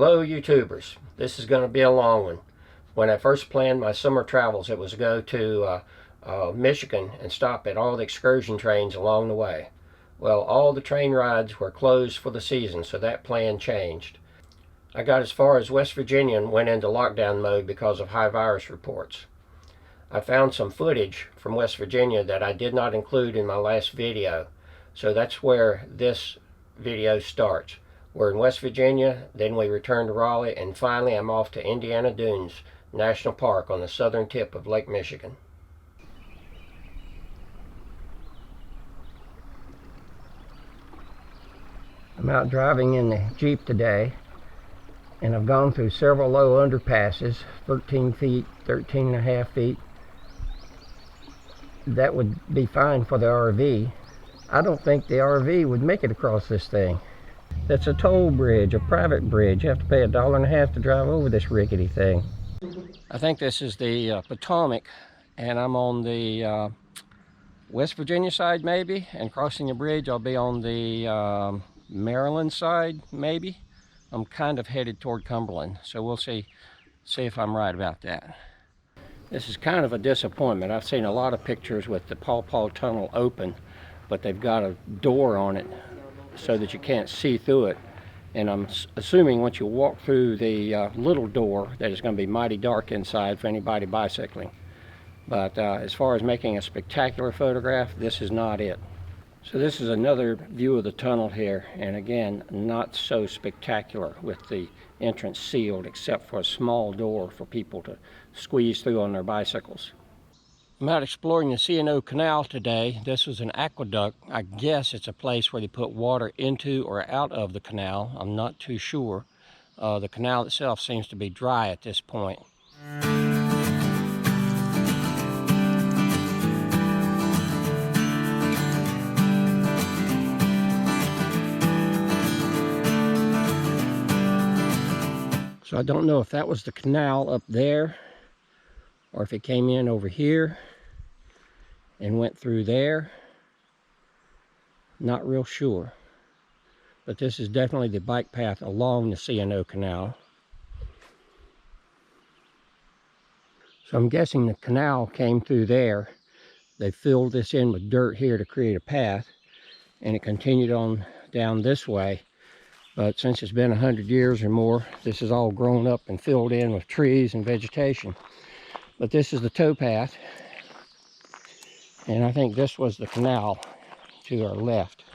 Hello YouTubers, this is going to be a long one. When I first planned my summer travels, it was to go to Michigan and stop at all the excursion trains along the way. Well, all the train rides were closed for the season, so that plan changed. I got as far as West Virginia and went into lockdown mode because of high virus reports. I found some footage from West Virginia that I did not include in my last video, so that's where this video starts. We're in West Virginia, then we return to Raleigh, and finally I'm off to Indiana Dunes National Park on the southern tip of Lake Michigan. I'm out driving in the Jeep today, and I've gone through several low underpasses, 13 feet, 13 and a half feet. That would be fine for the RV. I don't think the RV would make it across this thing. That's a toll bridge, a private bridge. You have to pay $1.50 to drive over this rickety thing. I think this is the Potomac, and I'm on the West Virginia side maybe, and crossing the bridge I'll be on the Maryland side maybe. I'm kind of headed toward Cumberland, so we'll see if I'm right about that. This is kind of a disappointment. I've seen a lot of pictures with the Paw Paw Tunnel open, but they've got a door on it so that you can't see through it. And I'm assuming once you walk through the little door that it's going to be mighty dark inside for anybody bicycling. But as far as making a spectacular photograph, this is not it. So this is another view of the tunnel here, and again, not so spectacular with the entrance sealed except for a small door for people to squeeze through on their bicycles. I'm out exploring the C&O Canal today. This was an aqueduct. I guess it's a place where they put water into or out of the canal. I'm not too sure. The canal itself seems to be dry at this point. So I don't know if that was the canal up there or if it came in over here and went through there. Not real sure. But this is definitely the bike path along the C&O Canal. So I'm guessing the canal came through there. They filled this in with dirt here to create a path, and it continued on down this way. But since it's been 100 years or more, this is all grown up and filled in with trees and vegetation. But this is the towpath, and I think this was the canal to our left.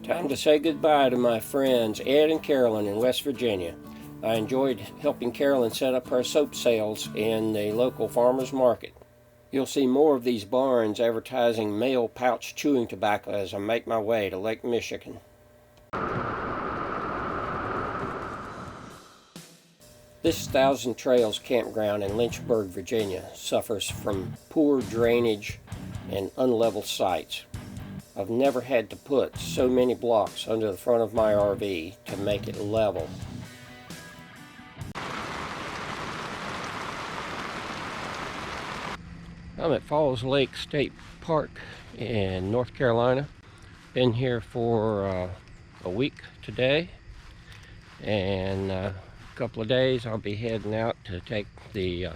Time to say goodbye to my friends Ed and Carolyn in West Virginia. I enjoyed helping Carolyn set up her soap sales in the local farmers market. You'll see more of these barns advertising male pouch chewing tobacco as I make my way to Lake Michigan. This Thousand Trails campground in Lynchburg, Virginia suffers from poor drainage and unlevel sites. I've never had to put so many blocks under the front of my RV to make it level. I'm at Falls Lake State Park in North Carolina. Been here for a week today, and a couple of days I'll be heading out to take the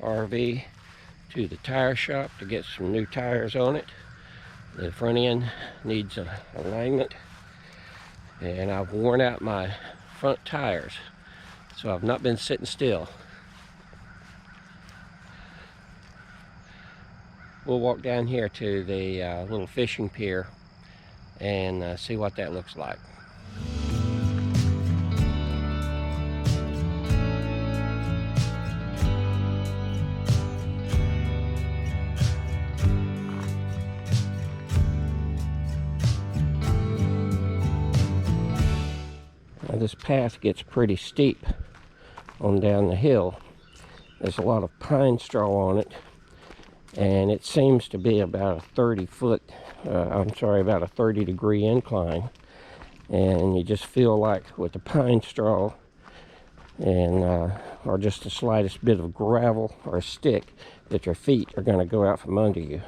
RV to the tire shop to get some new tires on it. The front end needs an alignment, and I've worn out my front tires, so I've not been sitting still. We'll walk down here to the little fishing pier and see what that looks like. Now this path gets pretty steep on down the hill. There's a lot of pine straw on it, and it seems to be about a 30-degree incline, and you just feel like with the pine straw and or just the slightest bit of gravel or a stick that your feet are going to go out from under you.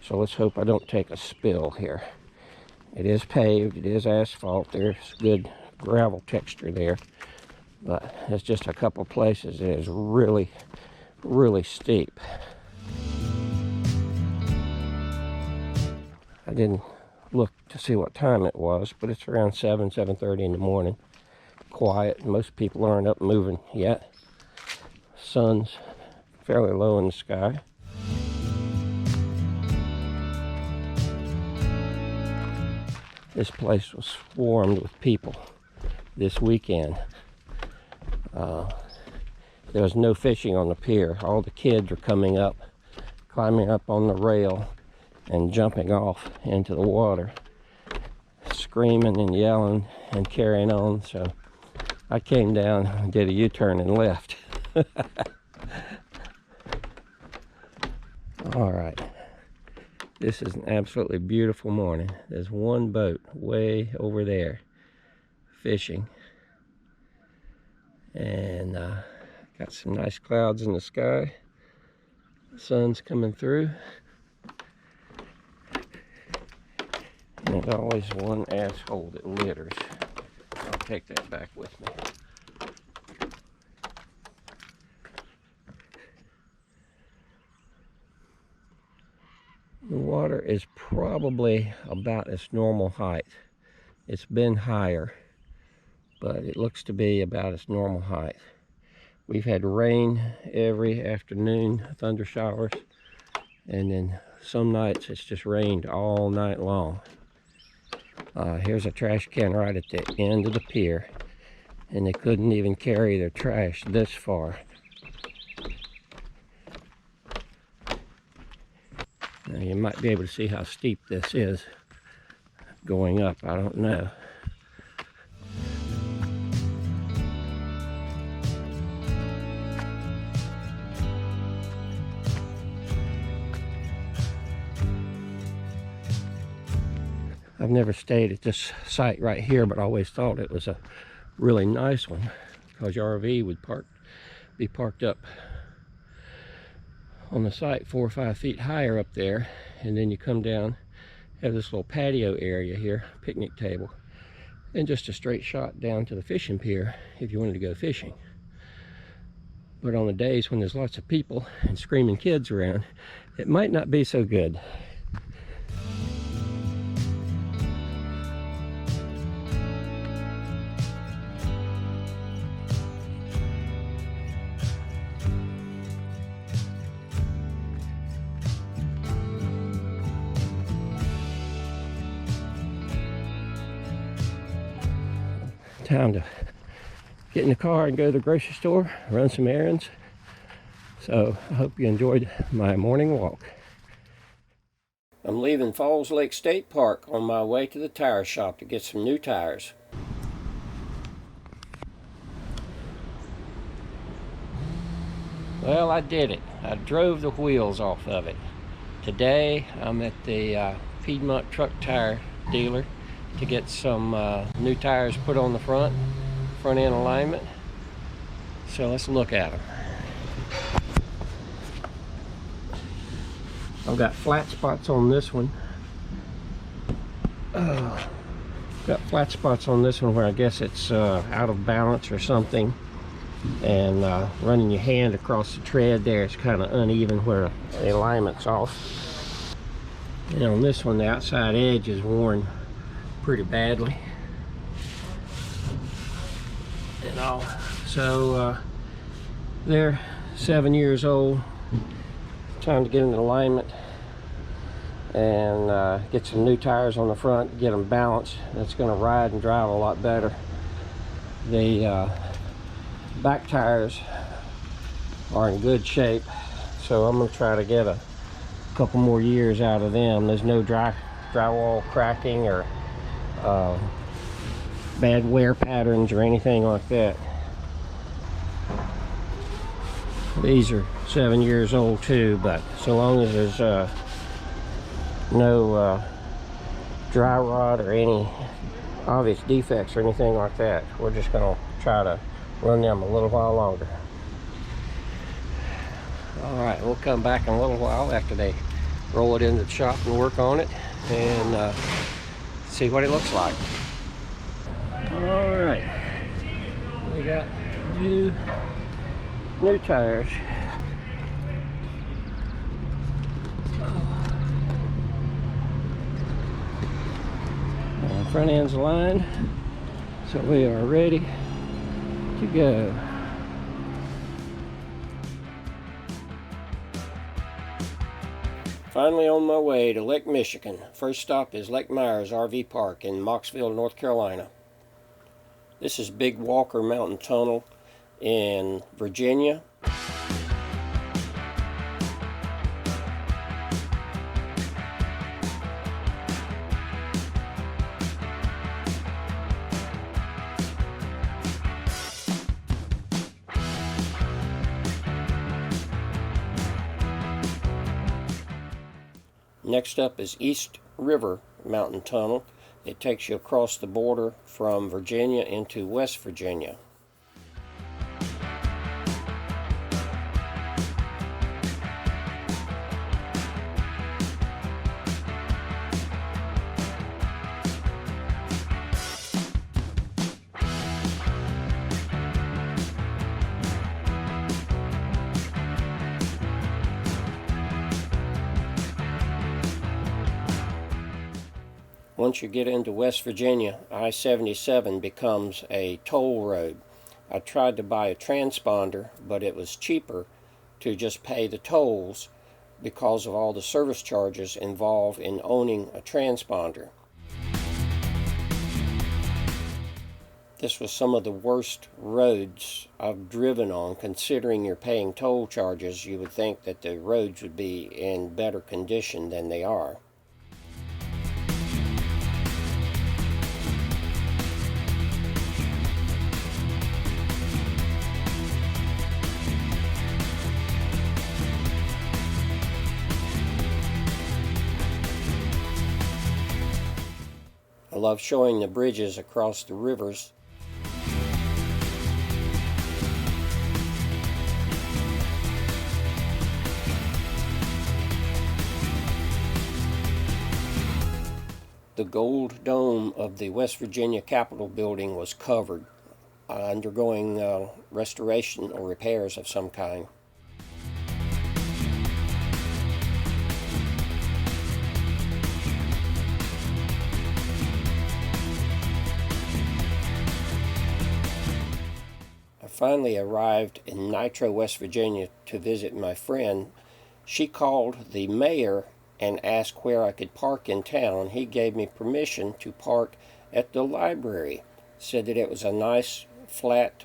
So let's hope I don't take a spill here. It is paved, it is asphalt, there's good gravel texture there, but it's just a couple places that is really, really steep. I didn't look to see what time it was, but it's around 7:30 in the morning. Quiet. Most people aren't up moving yet. Sun's fairly low in the sky. This place was swarmed with people this weekend. There was no fishing on the pier. All the kids are coming up, climbing up on the rail and jumping off into the water, screaming and yelling and carrying on. So I came down, did a U-turn and left. All right, this is an absolutely beautiful morning. There's one boat way over there fishing, and got some nice clouds in the sky. The sun's coming through. And there's always one asshole that litters. I'll take that back with me. The water is probably about its normal height. It's been higher, but it looks to be about its normal height. We've had rain every afternoon, thunder showers, and then some nights it's just rained all night long. Here's a trash can right at the end of the pier, and they couldn't even carry their trash this far. Now you might be able to see how steep this is going up. I don't know. I've never stayed at this site right here, but I always thought it was a really nice one because your RV would be parked up on the site 4 or 5 feet higher up there, and then you come down, have this little patio area here, picnic table, and just a straight shot down to the fishing pier if you wanted to go fishing. But on the days when there's lots of people and screaming kids around, it might not be so good. Time to get in the car and go to the grocery store, run some errands. So I hope you enjoyed my morning walk. I'm leaving Falls Lake State Park on my way to the tire shop to get some new tires. Well, I did it. I drove the wheels off of it. Today I'm at the Piedmont truck tire dealer to get some new tires put on the front end alignment. So let's look at them. I've got flat spots on this one. Got flat spots on this one where I guess it's out of balance or something, and running your hand across the tread there, it's kind of uneven where the alignment's off. And on this one, the outside edge is worn pretty badly and all. So they're 7 years old. Time to get in alignment and get some new tires on the front, get them balanced. That's going to ride and drive a lot better. The back tires are in good shape, so I'm going to try to get a couple more years out of them. There's no drywall cracking or bad wear patterns or anything like that. These are 7 years old too, but so long as there's no dry rot or any obvious defects or anything like that, we're just going to try to run them a little while longer. Alright, we'll come back in a little while after they roll it into the shop and work on it and see what it looks like. All right, we got new tires. Front end's lined, so we are ready to go. Finally on my way to Lake Michigan. First stop is Lake Myers RV Park in Mocksville, North Carolina. This is Big Walker Mountain Tunnel in Virginia. Next up is East River Mountain Tunnel. It takes you across the border from Virginia into West Virginia. Once you get into West Virginia, I-77 becomes a toll road. I tried to buy a transponder, but it was cheaper to just pay the tolls because of all the service charges involved in owning a transponder. This was some of the worst roads I've driven on. Considering you're paying toll charges, you would think that the roads would be in better condition than they are. I love showing the bridges across the rivers. The gold dome of the West Virginia Capitol building was covered, undergoing restoration or repairs of some kind. Finally arrived in Nitro, West Virginia to visit my friend. She called the mayor and asked where I could park in town. He gave me permission to park at the library. Said that it was a nice, flat,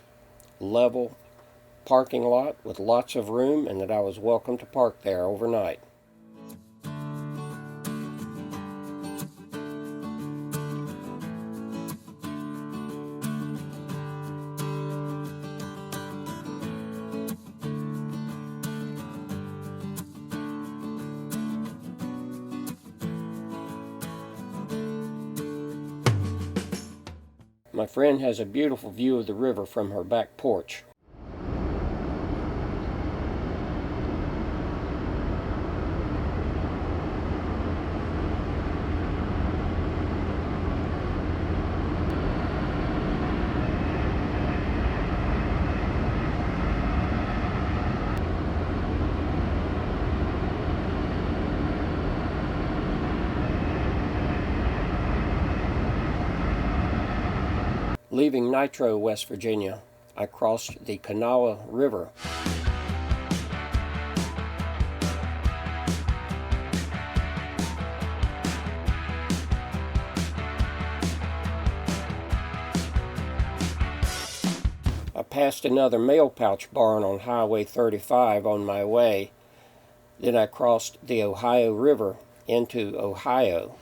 level parking lot with lots of room and that I was welcome to park there overnight. My friend has a beautiful view of the river from her back porch. Leaving Nitro, West Virginia, I crossed the Kanawha River. I passed another mail pouch barn on Highway 35 on my way. Then I crossed the Ohio River into Ohio.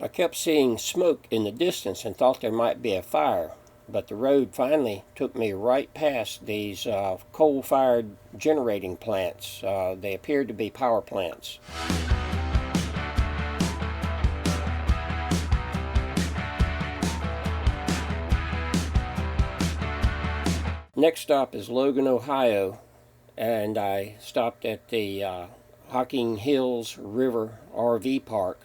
I kept seeing smoke in the distance and thought there might be a fire, but the road finally took me right past these coal-fired generating plants. They appeared to be power plants. Next stop is Logan, Ohio, and I stopped at the Hocking Hills River RV Park.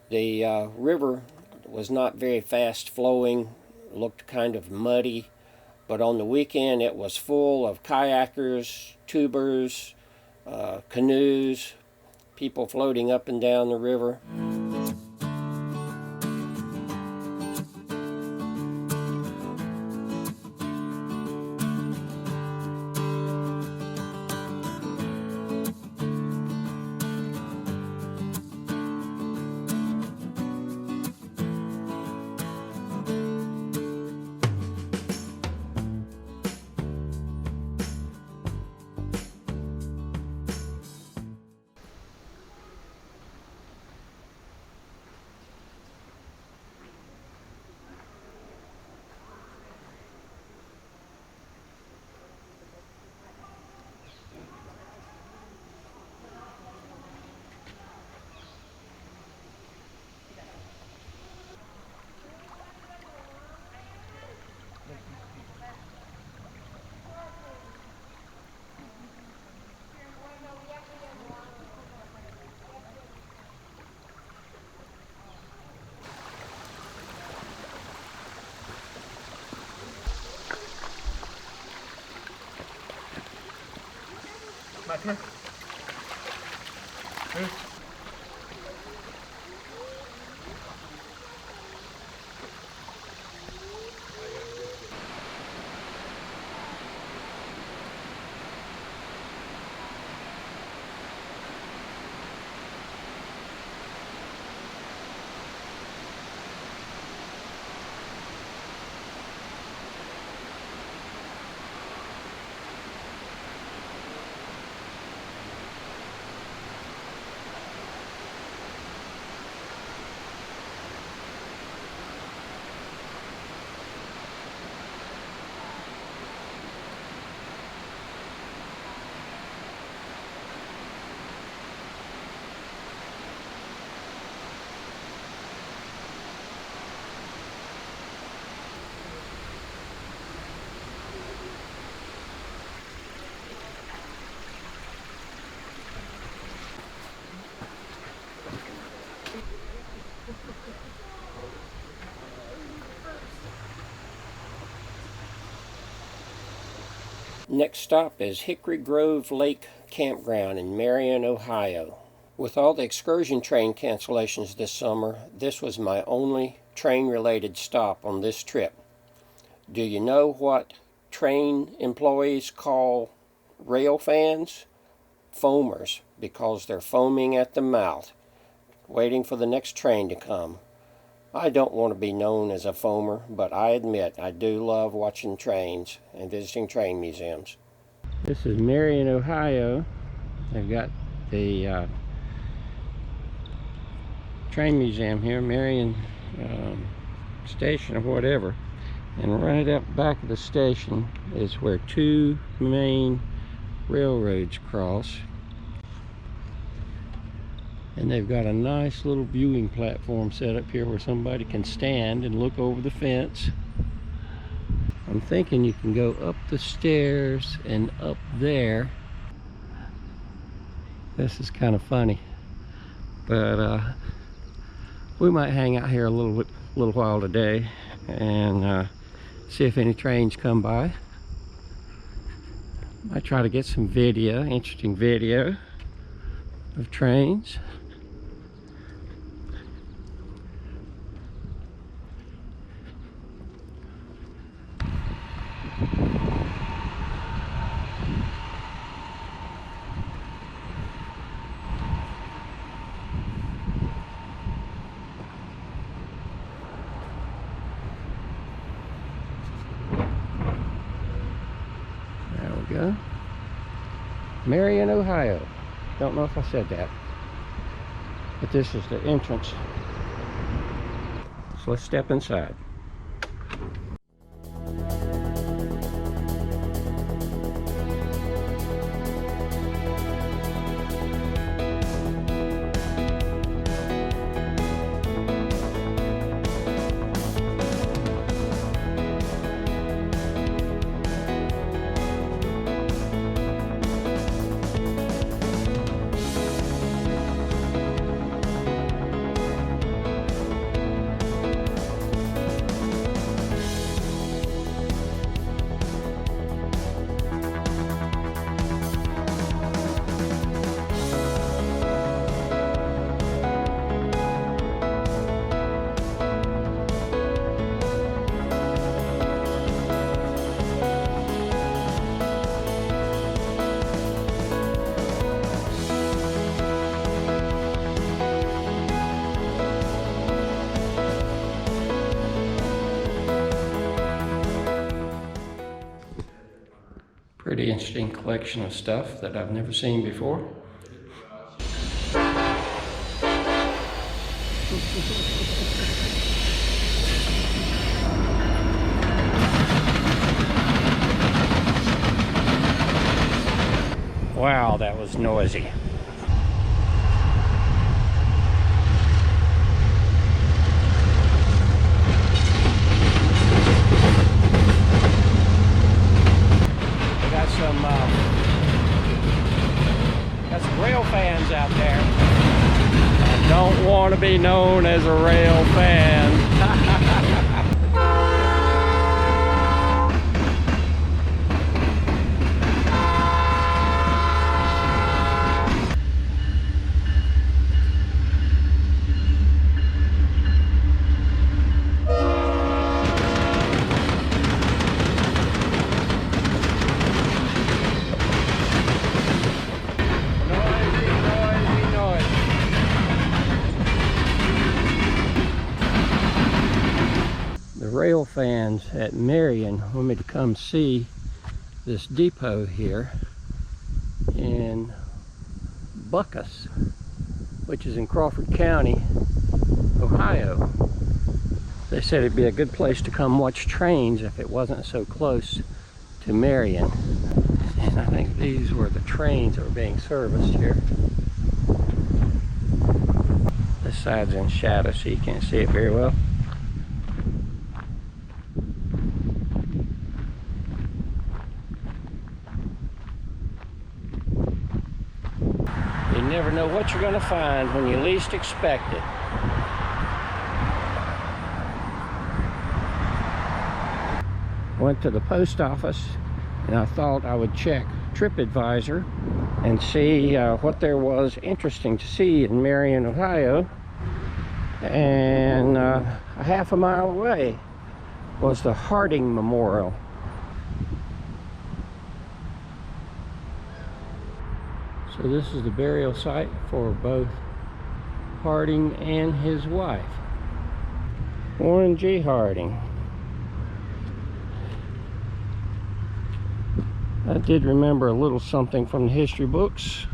The river was not very fast flowing, looked kind of muddy, but on the weekend it was full of kayakers, tubers, canoes, people floating up and down the river. My turn. Next stop is Hickory Grove Lake Campground in Marion, Ohio. With all the excursion train cancellations this summer, this was my only train-related stop on this trip. Do you know what train employees call rail fans? Foamers, because they're foaming at the mouth, waiting for the next train to come. I don't want to be known as a foamer, but I admit I do love watching trains and visiting train museums. This is Marion, Ohio. They've got the train museum here, Marion station or whatever. And right up back of the station is where two main railroads cross. And they've got a nice little viewing platform set up here where somebody can stand and look over the fence. I'm thinking you can go up the stairs and up there. This is kind of funny, but we might hang out here a little while today and see if any trains come by. Might try to get some video, interesting video of trains. There we go. Marion, Ohio. Don't know if I said that, but this is the entrance. So let's step inside. Pretty interesting collection of stuff that I've never seen before. Wow, that was noisy. Got some rail fans out there. I don't want to be known as a rail fan. Rail fans at Marion want me to come see this depot here in Buckus, which is in Crawford County, Ohio. They said it'd be a good place to come watch trains if it wasn't so close to Marion. And I think these were the trains that were being serviced here. This side's in shadow, so you can't see it very well. You never know what you're going to find when you least expect it. Went to the post office and I thought I would check TripAdvisor and see what there was interesting to see in Marion, Ohio. And a half a mile away was the Harding Memorial. So this is the burial site for both Harding and his wife, Warren G. Harding. I did remember a little something from the history books.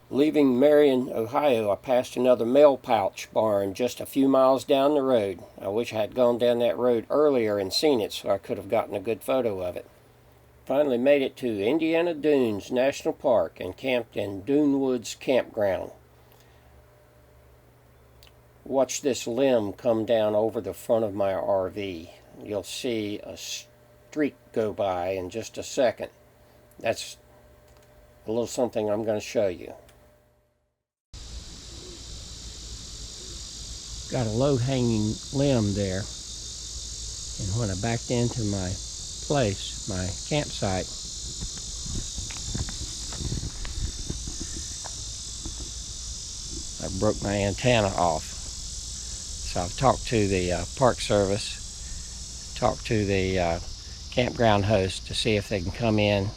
Leaving Marion, Ohio, I passed another mail pouch barn just a few miles down the road. I wish I had gone down that road earlier and seen it so I could have gotten a good photo of it. Finally made it to Indiana Dunes National Park and camped in Dune Woods Campground. Watch this limb come down over the front of my RV. You'll see a streak go by in just a second. That's a little something I'm going to show you. Got a low-hanging limb there, and when I backed into my place, my campsite, I broke my antenna off. So I've talked to the Park Service, talked to the campground host to see if they can come in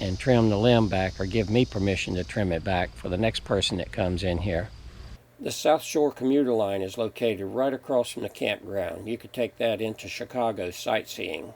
and trim the limb back or give me permission to trim it back for the next person that comes in here. The South Shore commuter line is located right across from the campground. You could take that into Chicago sightseeing.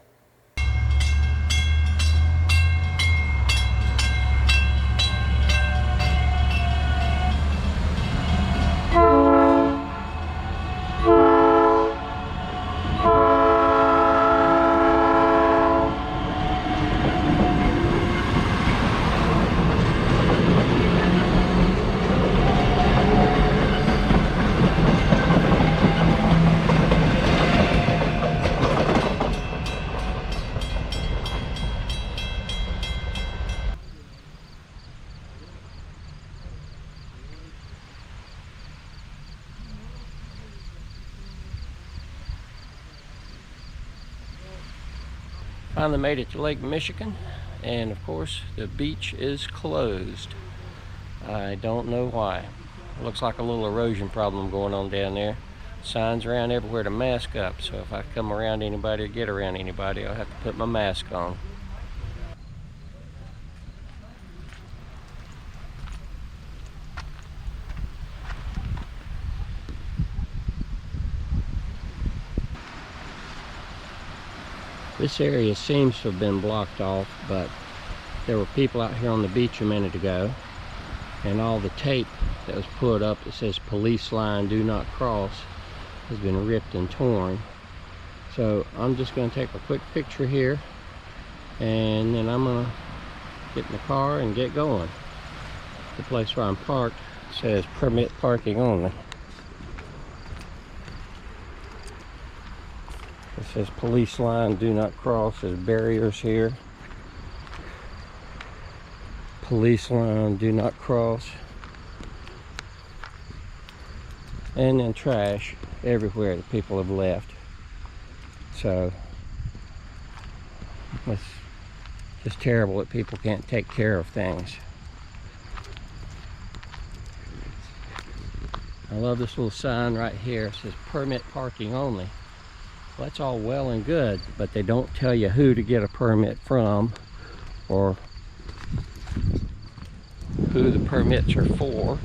Finally made it to Lake Michigan, and of course the beach is closed. I don't know why. It looks like a little erosion problem going on down there. Signs around everywhere to mask up, so if I come around anybody or get around anybody, I'll have to put my mask on. This area seems to have been blocked off, but there were people out here on the beach a minute ago, and all the tape that was put up that says police line do not cross has been ripped and torn. So I'm just going to take a quick picture here, and then I'm going to get in the car and get going. The place where I'm parked says permit parking only. It says police line do not cross. There's barriers here. Police line do not cross. And then trash everywhere that people have left. So it's just terrible that people can't take care of things. I love this little sign right here. It says permit parking only. Well, that's all well and good, but they don't tell you who to get a permit from or who the permits are for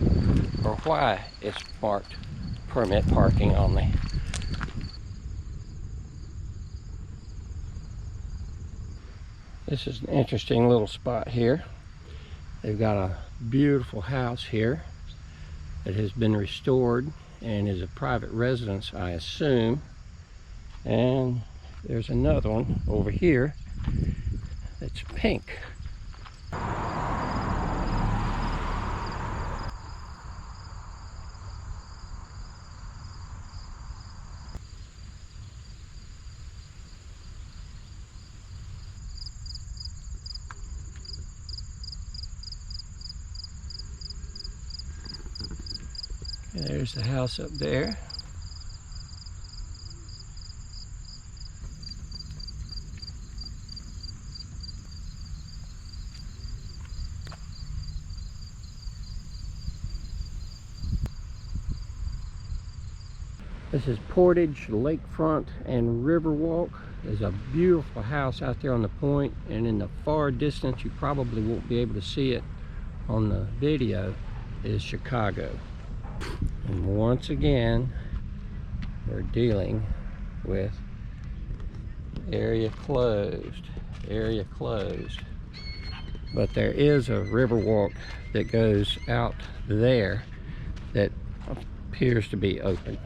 or why it's marked permit parking only. This is an interesting little spot here. They've got a beautiful house here that has been restored and is a private residence, I assume. And there's another one over here that's pink. There's the house up there. This is Portage Lakefront and Riverwalk. There's a beautiful house out there on the point, and in the far distance, you probably won't be able to see it on the video, is Chicago. And once again, we're dealing with area closed, area closed. But there is a Riverwalk that goes out there that appears to be open.